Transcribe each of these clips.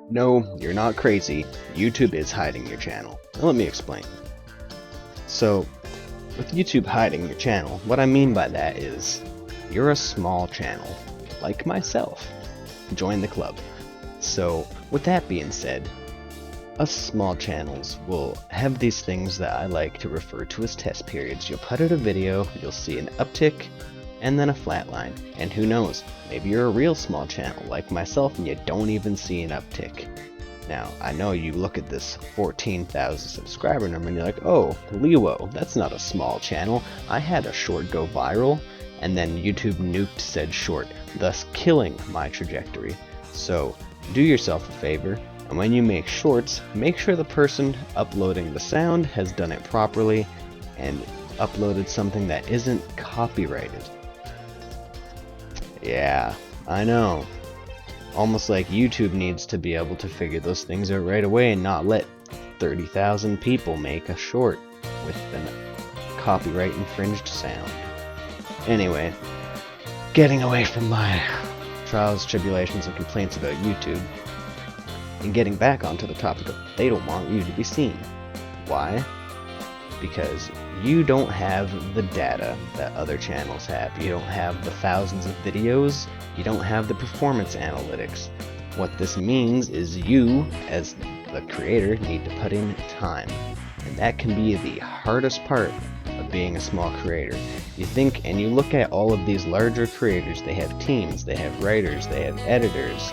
No, you're not crazy. YouTube is hiding your channel. Now let me explain. So, with YouTube hiding your channel, what I mean by that is, you're a small channel, like myself. Join the club. So, with that being said, us small channels will have these things that I like to refer to as test periods. You'll put out a video, you'll see an uptick, and then a flat line. And who knows, maybe you're a real small channel like myself and you don't even see an uptick. Now, I know you look at this 14,000 subscriber number and you're like, oh, Leo, that's not a small channel. I had a short go viral, and then YouTube nuked said short, thus killing my trajectory. So, do yourself a favor, and when you make shorts, make sure the person uploading the sound has done it properly and uploaded something that isn't copyrighted. Yeah, I know. Almost like YouTube needs to be able to figure those things out right away and not let 30,000 people make a short with a copyright infringed sound. Anyway, getting away from my trials, tribulations, and complaints about YouTube, and getting back onto the topic of they don't want you to be seen. Why? Because you don't have the data that other channels have. You don't have the thousands of videos. You don't have the performance analytics. What this means is you, as the creator, need to put in time. And that can be the hardest part of being a small creator. You think and you look at all of these larger creators, they have teams, they have writers, they have editors.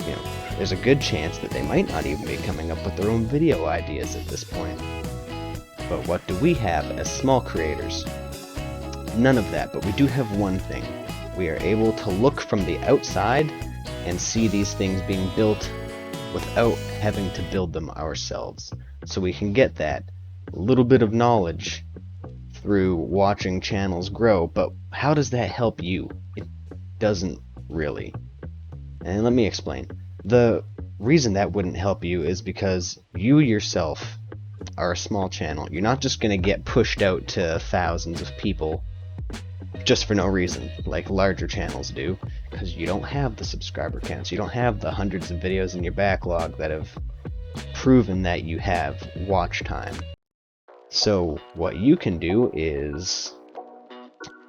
You know, there's a good chance that they might not even be coming up with their own video ideas at this point. But what do we have as small creators? None of that, but we do have one thing. We are able to look from the outside and see these things being built without having to build them ourselves. So we can get that little bit of knowledge through watching channels grow, but how does that help you? It doesn't really. And let me explain. The reason that wouldn't help you is because you yourself are a small channel. You're not just going to get pushed out to thousands of people just for no reason, like larger channels do, because you don't have the subscriber counts. You don't have the hundreds of videos in your backlog that have proven that you have watch time. So what you can do is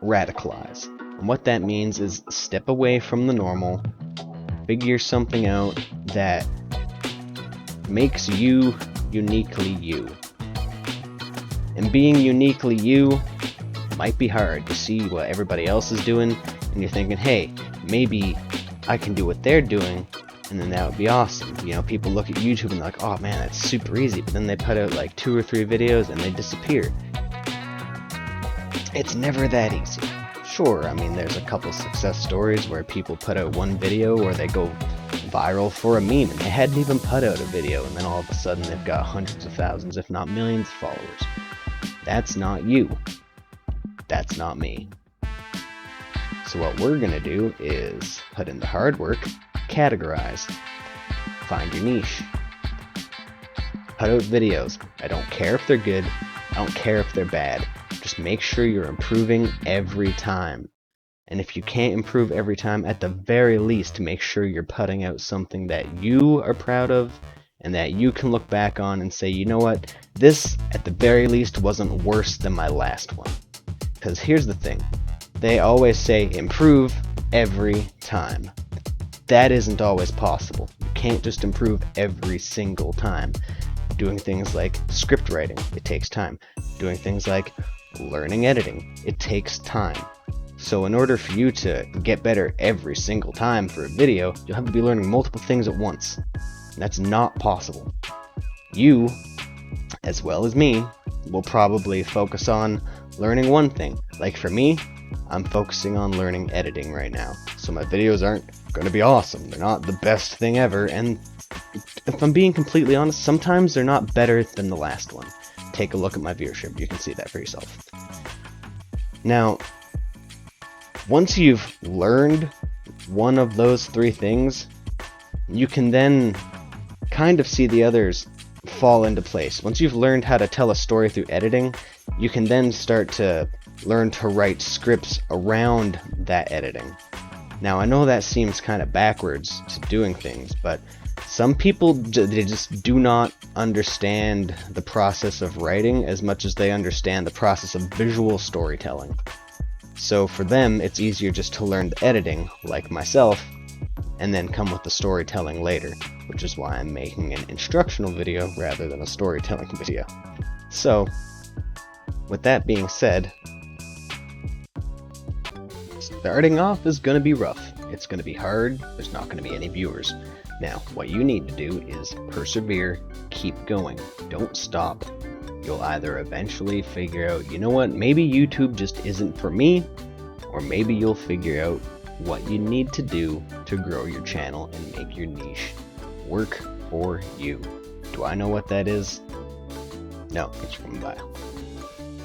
radicalize. And what that means is step away from the normal, figure something out that makes you uniquely you. And being uniquely you might be hard. You see what everybody else is doing and you're thinking, hey, maybe I can do what they're doing, and then that would be awesome. You know, people look at YouTube and they're like, oh man, that's super easy, but then they put out like 2 or 3 videos and they disappear. It's never that easy. Sure, I mean, there's a couple success stories where people put out one video or they go viral for a meme and they hadn't even put out a video, and then all of a sudden they've got hundreds of thousands, if not millions of followers. That's not you. That's not me. So what we're gonna do is put in the hard work, categorize, find your niche, put out videos. I don't care if they're good, I don't care if they're bad. Just make sure you're improving every time. And if you can't improve every time, at the very least, make sure you're putting out something that you are proud of and that you can look back on and say, you know what, this at the very least wasn't worse than my last one. Because here's the thing, they always say improve every time. That isn't always possible. You can't just improve every single time. Doing things like script writing, it takes time. Doing things like learning editing, it takes time. So in order for you to get better every single time for a video, you'll have to be learning multiple things at once. And that's not possible. You, as well as me, will probably focus on learning one thing. Like for me, I'm focusing on learning editing right now. So my videos aren't going to be awesome. They're not the best thing ever. And if I'm being completely honest, sometimes they're not better than the last one. Take a look at my viewership. You can see that for yourself. Now, once you've learned one of those 3 things, you can then kind of see the others fall into place. Once you've learned how to tell a story through editing, you can then start to learn to write scripts around that editing. Now, I know that seems kind of backwards to doing things, but Some people, they just do not understand the process of writing as much as they understand the process of visual storytelling. So for them, it's easier just to learn the editing, like myself, and then come with the storytelling later, which is why I'm making an instructional video rather than a storytelling video. So, with that being said, starting off is going to be rough. It's going to be hard, there's not going to be any viewers. Now, what you need to do is persevere, keep going, don't stop. You'll either eventually figure out, you know what, maybe YouTube just isn't for me, or maybe you'll figure out what you need to do to grow your channel and make your niche work for you. Do I know what that is? No, it's from bio.